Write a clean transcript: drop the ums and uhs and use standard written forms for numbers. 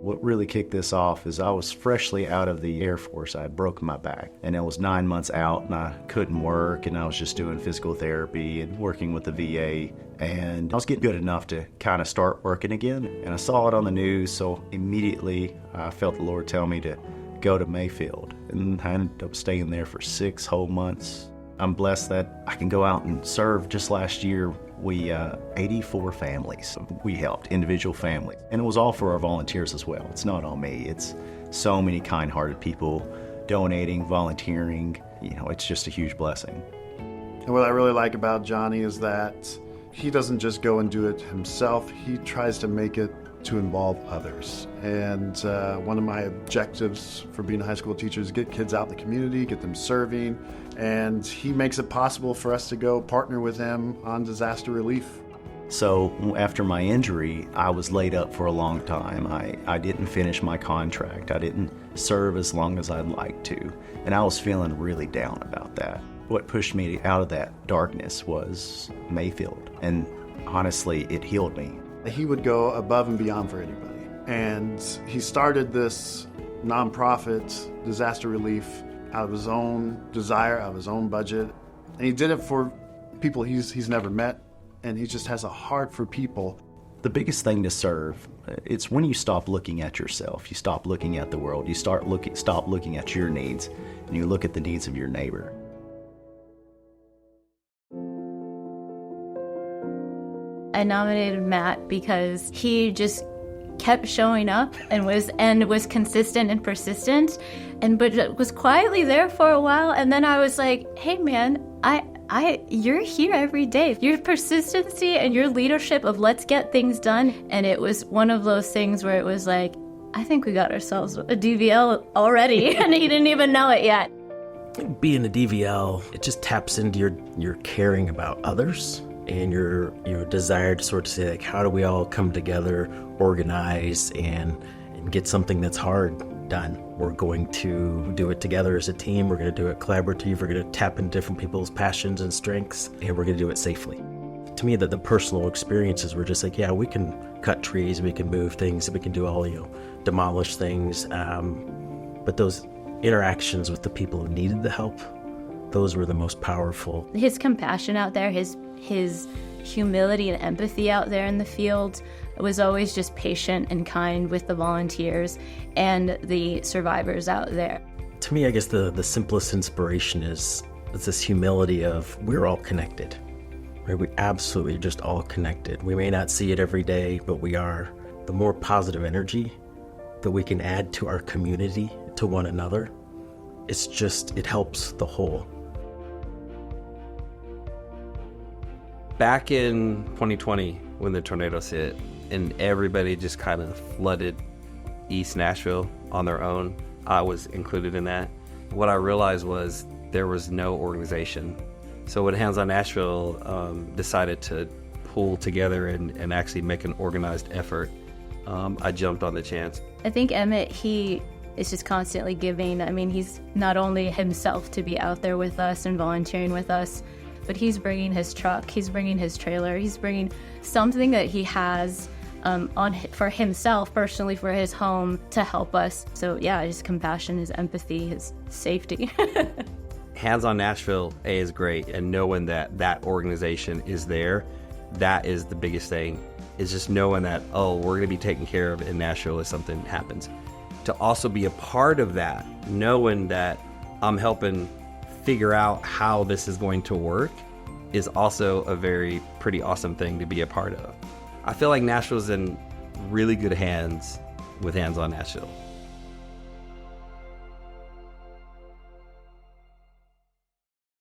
What really kicked this off is I was freshly out of the Air Force. I had broken my back, and it was 9 months out, and I couldn't work, and I was just doing physical therapy and working with the VA, and I was getting good enough to kind of start working again. And I saw it on the news, so immediately I felt the Lord tell me to go to Mayfield, and I ended up staying there for 6 whole months. I'm blessed that I can go out and serve. Just last year, we 84 families we helped, individual families, and it was all for our volunteers as well. It's not on me. It's so many kind-hearted people donating, volunteering. It's just a huge blessing. And what I really like about Johnny is that he doesn't just go and do it himself. He tries to make it to involve others. And one of my objectives for being a high school teacher is get kids out in the community, get them serving, and he makes it possible for us to go partner with him on disaster relief. So after my injury, I was laid up for a long time. I didn't finish my contract. I didn't serve as long as I'd like to, and I was feeling really down about that. What pushed me out of that darkness was Mayfield, and honestly, it healed me. He would go above and beyond for anybody. And he started this nonprofit disaster relief out of his own desire, out of his own budget. And he did it for people he's never met, and he just has a heart for people. The biggest thing to serve, it's when you stop looking at yourself, you stop looking at the world, you stop looking at your needs, and you look at the needs of your neighbor. I nominated Matt because he just kept showing up and was consistent and persistent, but was quietly there for a while. And then I was like, hey man, you're here every day. Your persistency and your leadership of let's get things done. And it was one of those things where it was like, I think we got ourselves a DVL already, and he didn't even know it yet. Being a DVL, it just taps into your caring about others and your desire to sort of say, like, how do we all come together, organize, and get something that's hard done? We're going to do it together as a team. We're going to do it collaborative. We're going to tap into different people's passions and strengths, and we're going to do it safely. To me, the personal experiences were just like, yeah, we can cut trees, we can move things, we can do all, demolish things. But those interactions with the people who needed the help, those were the most powerful. His compassion out there, his humility and empathy out there in the field was always just patient and kind with the volunteers and the survivors out there. To me, I guess the simplest inspiration is this humility of we're all connected. Right? We absolutely just all connected. We may not see it every day, but we are. The more positive energy that we can add to our community, to one another, it helps the whole. Back in 2020, when the tornadoes hit and everybody just kind of flooded East Nashville on their own, I was included in that. What I realized was there was no organization. So when Hands on Nashville decided to pull together and actually make an organized effort, I jumped on the chance. I think Emmett, he is just constantly giving. I mean, he's not only himself to be out there with us and volunteering with us, but he's bringing his truck, he's bringing his trailer, he's bringing something that he has for himself, personally, for his home, to help us. So yeah, his compassion, his empathy, his safety. Hands on Nashville is great, and knowing that organization is there, that is the biggest thing. Is just knowing that, we're going to be taken care of in Nashville if something happens. To also be a part of that, knowing that I'm helping figure out how this is going to work, is also a pretty awesome thing to be a part of. I feel like Nashville's in really good hands with Hands on Nashville.